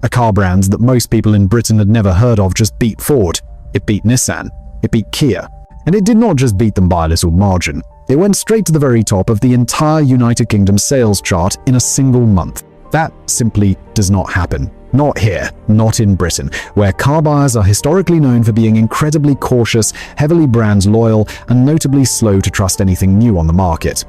A car brand that most people in Britain had never heard of just beat Ford. It beat Nissan. It beat Kia. And it did not just beat them by a little margin. It went straight to the very top of the entire United Kingdom sales chart in a single month. That simply does not happen. Not here, not in Britain, where car buyers are historically known for being incredibly cautious, heavily brand loyal, and notably slow to trust anything new on the market.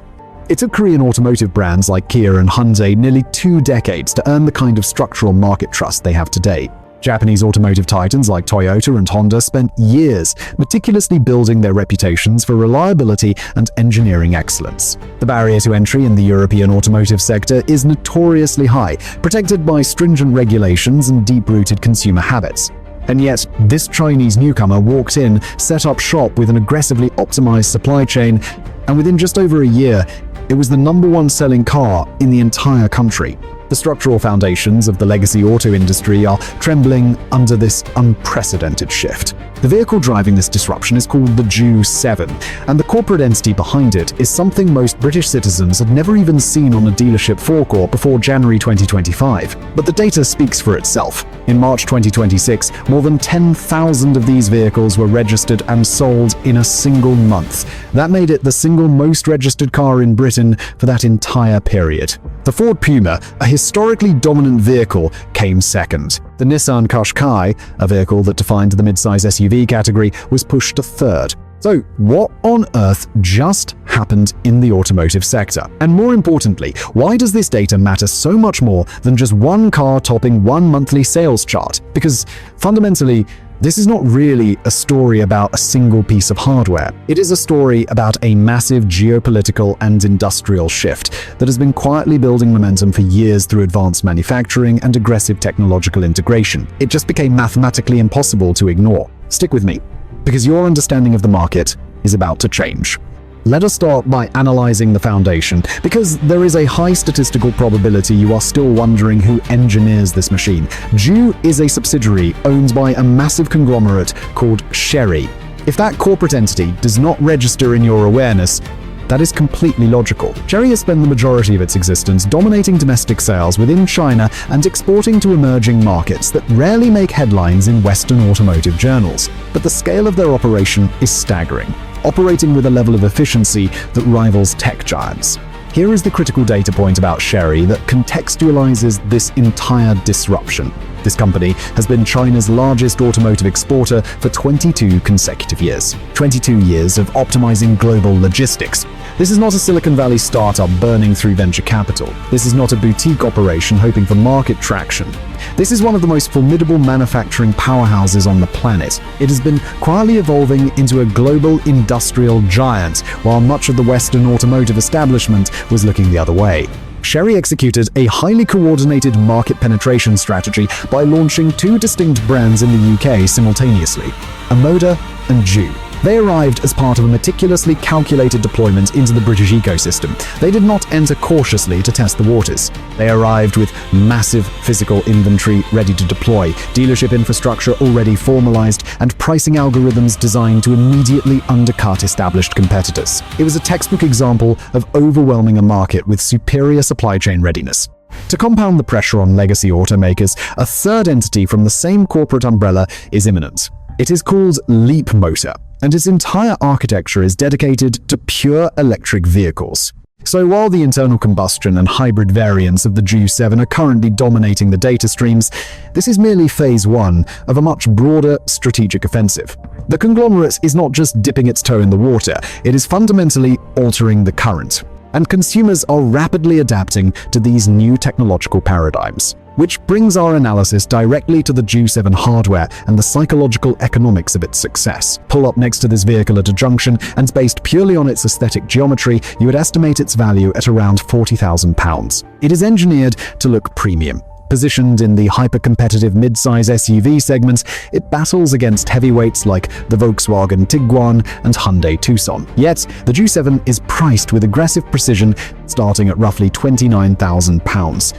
It took Korean automotive brands like Kia and Hyundai nearly 2 decades to earn the kind of structural market trust they have today. Japanese automotive titans like Toyota and Honda spent years meticulously building their reputations for reliability and engineering excellence. The barrier to entry in the European automotive sector is notoriously high, protected by stringent regulations and deep-rooted consumer habits. And yet, this Chinese newcomer walked in, set up shop with an aggressively optimized supply chain, and within just over a year, it was the #1 selling car in the entire country. The structural foundations of the legacy auto industry are trembling under this unprecedented shift. The vehicle driving this disruption is called the Jaecoo J7, and the corporate entity behind it is something most British citizens had never even seen on a dealership forecourt before January 2025. But the data speaks for itself. In March 2026, more than 10,000 of these vehicles were registered and sold in a single month. That made it the single most registered car in Britain for that entire period. The Ford Puma, a historically dominant vehicle, came second. The Nissan Qashqai, a vehicle that defined the midsize SUV category, was pushed to third. So what on earth just happened in the automotive sector? And more importantly, why does this data matter so much more than just one car topping one monthly sales chart? Because fundamentally, this is not really a story about a single piece of hardware. It is a story about a massive geopolitical and industrial shift that has been quietly building momentum for years through advanced manufacturing and aggressive technological integration. It just became mathematically impossible to ignore. Stick with me, because your understanding of the market is about to change. Let us start by analyzing the foundation, because there is a high statistical probability you are still wondering who engineers this machine. Jaecoo is a subsidiary owned by a massive conglomerate called Chery. If that corporate entity does not register in your awareness, that is completely logical. Chery has spent the majority of its existence dominating domestic sales within China and exporting to emerging markets that rarely make headlines in Western automotive journals. But the scale of their operation is staggering, operating with a level of efficiency that rivals tech giants. Here is the critical data point about Chery that contextualizes this entire disruption. This company has been China's largest automotive exporter for 22 consecutive years. 22 years of optimizing global logistics. This is not a Silicon Valley startup burning through venture capital. This is not a boutique operation hoping for market traction. This is one of the most formidable manufacturing powerhouses on the planet. It has been quietly evolving into a global industrial giant, while much of the Western automotive establishment was looking the other way. Chery executed a highly coordinated market penetration strategy by launching 2 distinct brands in the UK simultaneously, Omoda and Jaecoo. They arrived as part of a meticulously calculated deployment into the British ecosystem. They did not enter cautiously to test the waters. They arrived with massive physical inventory ready to deploy, dealership infrastructure already formalized, and pricing algorithms designed to immediately undercut established competitors. It was a textbook example of overwhelming a market with superior supply chain readiness. To compound the pressure on legacy automakers, a third entity from the same corporate umbrella is imminent. It is called Leapmotor, and its entire architecture is dedicated to pure electric vehicles. So while the internal combustion and hybrid variants of the Jaecoo J7 are currently dominating the data streams, this is merely phase 1 of a much broader strategic offensive. The conglomerate is not just dipping its toe in the water, it is fundamentally altering the current. And consumers are rapidly adapting to these new technological paradigms. Which brings our analysis directly to the Jaecoo J7 hardware and the psychological economics of its success. Pull up next to this vehicle at a junction, and based purely on its aesthetic geometry, you would estimate its value at around £40,000. It is engineered to look premium. Positioned in the hyper-competitive mid-size SUV segment, it battles against heavyweights like the Volkswagen Tiguan and Hyundai Tucson. Yet, the Jaecoo J7 is priced with aggressive precision, starting at roughly £29,000.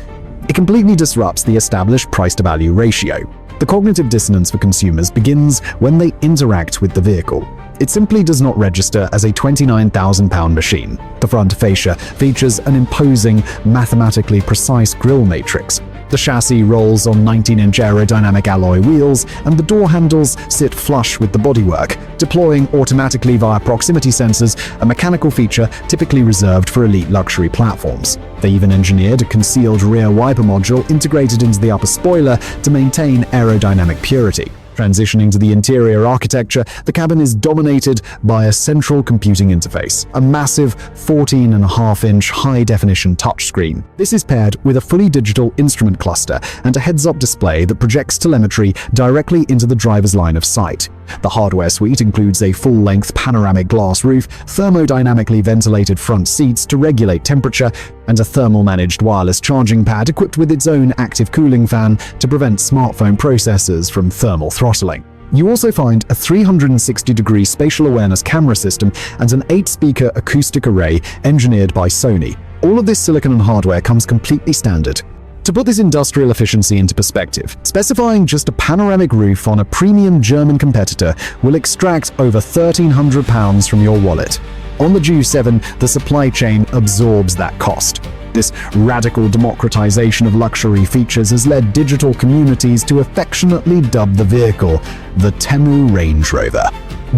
It completely disrupts the established price-to-value ratio. The cognitive dissonance for consumers begins when they interact with the vehicle. It simply does not register as a £29,000 machine. The front fascia features an imposing, mathematically precise grille matrix. The chassis rolls on 19-inch aerodynamic alloy wheels, and the door handles sit flush with the bodywork, deploying automatically via proximity sensors, a mechanical feature typically reserved for elite luxury platforms. They even engineered a concealed rear wiper module integrated into the upper spoiler to maintain aerodynamic purity. Transitioning to the interior architecture, the cabin is dominated by a central computing interface, a massive 14.5-inch high-definition touchscreen. This is paired with a fully digital instrument cluster and a heads-up display that projects telemetry directly into the driver's line of sight. The hardware suite includes a full-length panoramic glass roof, thermodynamically ventilated front seats to regulate temperature, and a thermal-managed wireless charging pad equipped with its own active cooling fan to prevent smartphone processors from thermal throttling. You also find a 360-degree spatial awareness camera system and an 8-speaker acoustic array engineered by Sony. All of this silicon and hardware comes completely standard. To put this industrial efficiency into perspective, specifying just a panoramic roof on a premium German competitor will extract over £1,300 from your wallet. On the J7, the supply chain absorbs that cost. This radical democratization of luxury features has led digital communities to affectionately dub the vehicle the Temu Range Rover.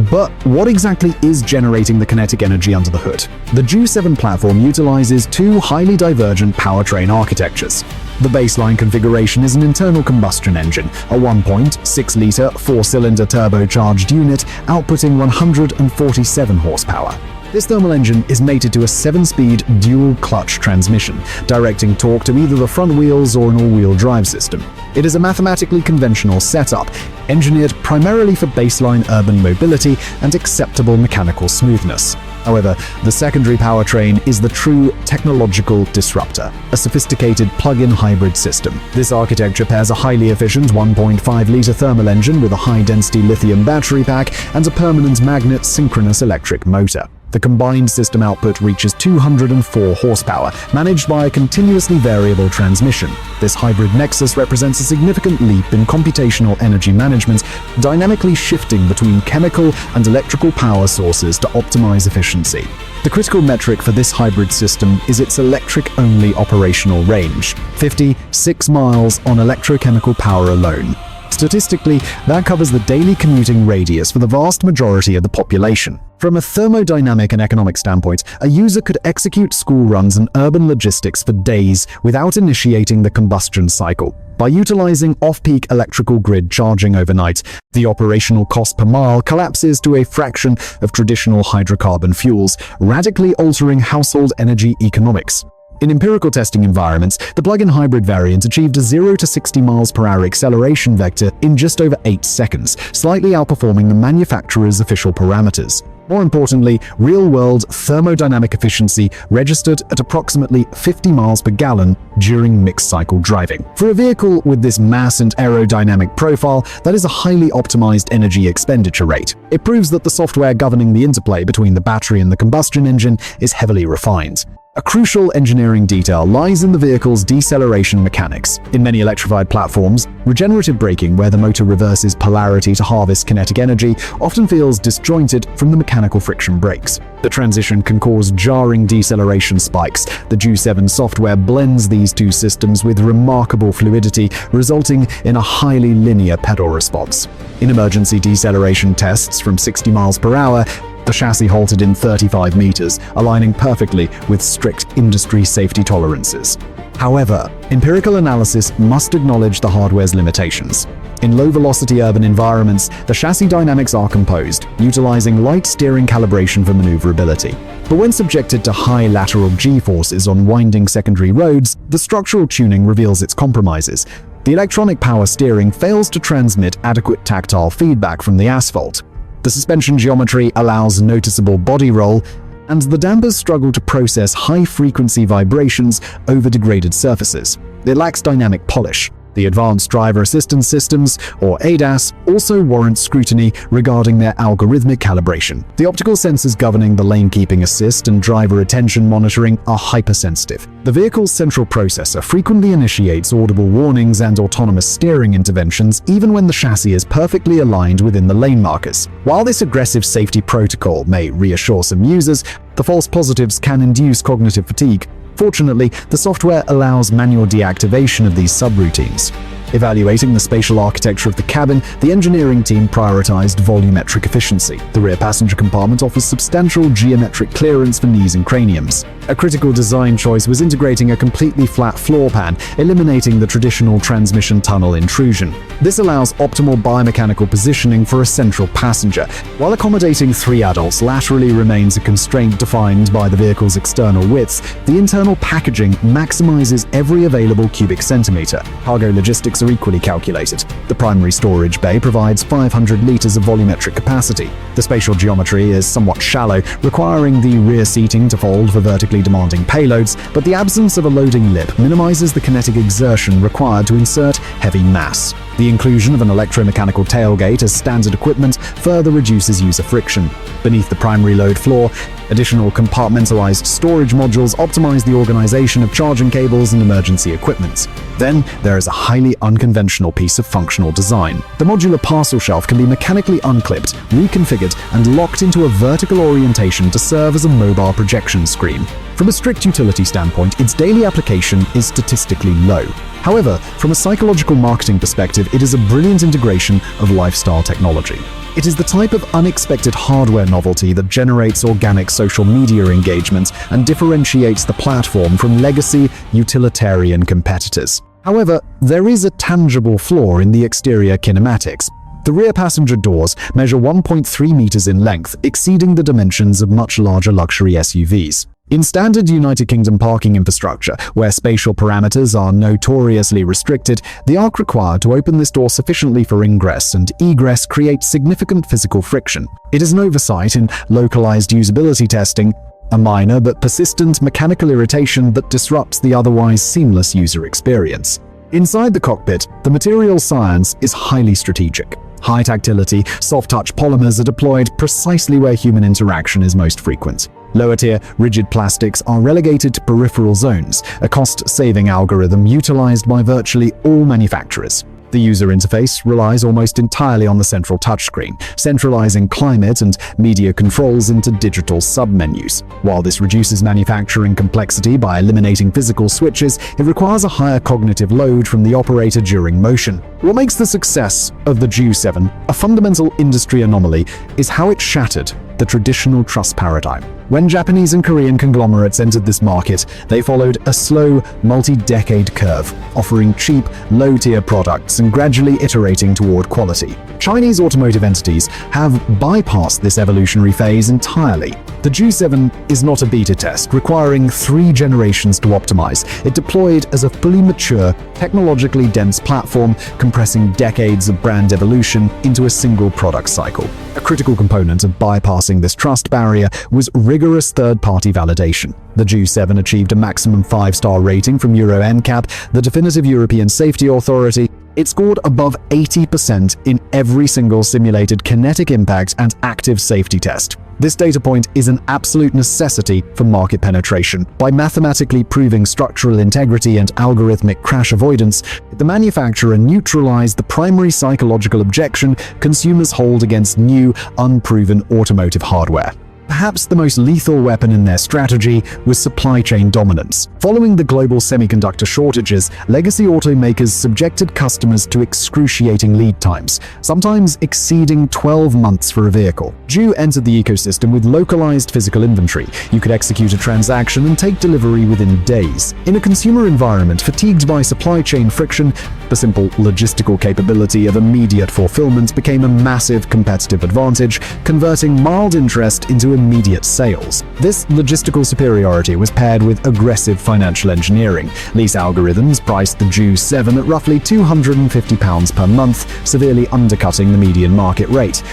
But what exactly is generating the kinetic energy under the hood? The J7 platform utilizes two highly divergent powertrain architectures. The baseline configuration is an internal combustion engine, a 1.6-liter 4-cylinder turbocharged unit outputting 147 horsepower. This thermal engine is mated to a 7-speed dual-clutch transmission, directing torque to either the front wheels or an all-wheel drive system. It is a mathematically conventional setup, engineered primarily for baseline urban mobility and acceptable mechanical smoothness. However, the secondary powertrain is the true technological disruptor, a sophisticated plug-in hybrid system. This architecture pairs a highly efficient 1.5-liter thermal engine with a high-density lithium battery pack and a permanent magnet synchronous electric motor. The combined system output reaches 204 horsepower, managed by a continuously variable transmission. This hybrid nexus represents a significant leap in computational energy management, dynamically shifting between chemical and electrical power sources to optimize efficiency. The critical metric for this hybrid system is its electric-only operational range, 56 miles on electrochemical power alone. Statistically, that covers the daily commuting radius for the vast majority of the population. From a thermodynamic and economic standpoint, a user could execute school runs and urban logistics for days without initiating the combustion cycle. By utilizing off-peak electrical grid charging overnight, the operational cost per mile collapses to a fraction of traditional hydrocarbon fuels, radically altering household energy economics. In empirical testing environments, the plug-in hybrid variant achieved a 0 to 60 miles per hour acceleration vector in just over 8 seconds, slightly outperforming the manufacturer's official parameters. More importantly, real-world thermodynamic efficiency registered at approximately 50 miles per gallon during mixed-cycle driving. For a vehicle with this mass and aerodynamic profile, that is a highly optimized energy expenditure rate. It proves that the software governing the interplay between the battery and the combustion engine is heavily refined. A crucial engineering detail lies in the vehicle's deceleration mechanics. In many electrified platforms, regenerative braking, where the motor reverses polarity to harvest kinetic energy, often feels disjointed from the mechanical friction brakes. The transition can cause jarring deceleration spikes. The J7 software blends these two systems with remarkable fluidity, resulting in a highly linear pedal response. In emergency deceleration tests from 60 miles per hour, the chassis halted in 35 meters, aligning perfectly with strict industry safety tolerances. However, empirical analysis must acknowledge the hardware's limitations. In low-velocity urban environments, the chassis dynamics are composed, utilizing light steering calibration for maneuverability. But when subjected to high lateral G-forces on winding secondary roads, the structural tuning reveals its compromises. The electronic power steering fails to transmit adequate tactile feedback from the asphalt. The suspension geometry allows noticeable body roll, and the dampers struggle to process high-frequency vibrations over degraded surfaces. It lacks dynamic polish. The advanced driver assistance systems, or ADAS, also warrant scrutiny regarding their algorithmic calibration. The optical sensors governing the lane-keeping assist and driver attention monitoring are hypersensitive. The vehicle's central processor frequently initiates audible warnings and autonomous steering interventions even when the chassis is perfectly aligned within the lane markers. While this aggressive safety protocol may reassure some users, the false positives can induce cognitive fatigue. Fortunately, the software allows manual deactivation of these subroutines. Evaluating the spatial architecture of the cabin, the engineering team prioritized volumetric efficiency. The rear passenger compartment offers substantial geometric clearance for knees and craniums. A critical design choice was integrating a completely flat floor pan, eliminating the traditional transmission tunnel intrusion. This allows optimal biomechanical positioning for a central passenger. While accommodating 3 adults laterally remains a constraint defined by the vehicle's external width, the internal packaging maximizes every available cubic centimeter. Cargo logistics are equally calculated. The primary storage bay provides 500 liters of volumetric capacity. The spatial geometry is somewhat shallow, requiring the rear seating to fold for vertically demanding payloads, but the absence of a loading lip minimizes the kinetic exertion required to insert heavy mass. The inclusion of an electromechanical tailgate as standard equipment further reduces user friction. Beneath the primary load floor, additional compartmentalized storage modules optimize the organization of charging cables and emergency equipment. Then, there is a highly unconventional piece of functional design. The modular parcel shelf can be mechanically unclipped, reconfigured, and locked into a vertical orientation to serve as a mobile projection screen. From a strict utility standpoint, its daily application is statistically low. However, from a psychological marketing perspective, it is a brilliant integration of lifestyle technology. It is the type of unexpected hardware novelty that generates organic social media engagement and differentiates the platform from legacy, utilitarian competitors. However, there is a tangible flaw in the exterior kinematics. The rear passenger doors measure 1.3 meters in length, exceeding the dimensions of much larger luxury SUVs. In standard United Kingdom parking infrastructure, where spatial parameters are notoriously restricted, the arc required to open this door sufficiently for ingress and egress creates significant physical friction. It is an oversight in localized usability testing, a minor but persistent mechanical irritation that disrupts the otherwise seamless user experience. Inside the cockpit, the material science is highly strategic. High tactility, soft-touch polymers are deployed precisely where human interaction is most frequent. Lower-tier, rigid plastics are relegated to peripheral zones, a cost-saving algorithm utilized by virtually all manufacturers. The user interface relies almost entirely on the central touchscreen, centralizing climate and media controls into digital submenus. While this reduces manufacturing complexity by eliminating physical switches, it requires a higher cognitive load from the operator during motion. What makes the success of the Jaecoo a fundamental industry anomaly is how it shattered the traditional trust paradigm. When Japanese and Korean conglomerates entered this market, they followed a slow, multi-decade curve, offering cheap, low-tier products and gradually iterating toward quality. Chinese automotive entities have bypassed this evolutionary phase entirely. The J7 is not a beta test, requiring 3 generations to optimize. It deployed as a fully mature, technologically dense platform, compressing decades of brand evolution into a single product cycle. A critical component of bypassing this trust barrier was rigorous third-party validation. The J7 achieved a maximum 5-star rating from Euro NCAP, the definitive European safety authority. It scored above 80% in every single simulated kinetic impact and active safety test. This data point is an absolute necessity for market penetration. By mathematically proving structural integrity and algorithmic crash avoidance, the manufacturer neutralized the primary psychological objection consumers hold against new, unproven automotive hardware. Perhaps the most lethal weapon in their strategy was supply chain dominance. Following the global semiconductor shortages, legacy automakers subjected customers to excruciating lead times, sometimes exceeding 12 months for a vehicle. Jaecoo entered the ecosystem with localized physical inventory. You could execute a transaction and take delivery within days. In a consumer environment fatigued by supply chain friction, the simple logistical capability of immediate fulfillment became a massive competitive advantage, converting mild interest into immediate sales. This logistical superiority was paired with aggressive financial engineering. Lease algorithms priced the J7 at roughly £250 per month, severely undercutting the median market rate.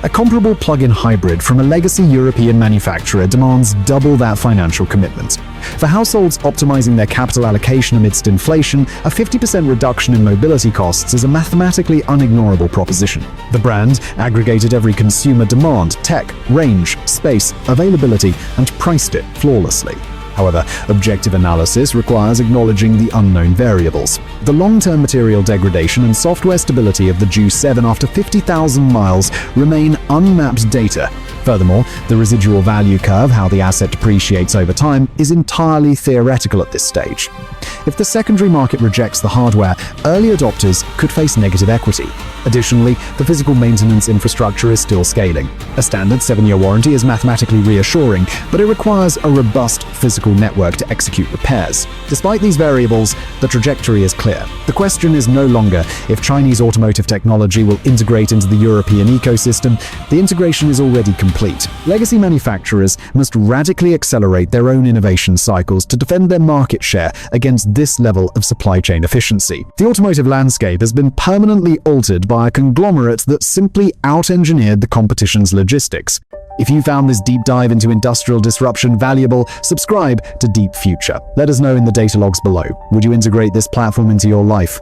A comparable plug-in hybrid from a legacy European manufacturer demands double that financial commitment. For households optimizing their capital allocation amidst inflation, a 50% reduction in mobility costs is a mathematically unignorable proposition. The brand aggregated every consumer demand, tech, range, space, availability, and priced it flawlessly. However, objective analysis requires acknowledging the unknown variables. The long-term material degradation and software stability of the J7 after 50,000 miles remain unmapped data. Furthermore, the residual value curve, how the asset depreciates over time, is entirely theoretical at this stage. If the secondary market rejects the hardware, early adopters could face negative equity. Additionally, the physical maintenance infrastructure is still scaling. A standard 7-year warranty is mathematically reassuring, but it requires a robust physical network to execute repairs. Despite these variables, the trajectory is clear. The question is no longer if Chinese automotive technology will integrate into the European ecosystem. The integration is already complete. Legacy manufacturers must radically accelerate their own innovation cycles to defend their market share against this level of supply chain efficiency. The automotive landscape has been permanently altered by a conglomerate that simply out-engineered the competition's logistics. If you found this deep dive into industrial disruption valuable, subscribe to Deep Future. Let us know in the data logs below. Would you integrate this platform into your life?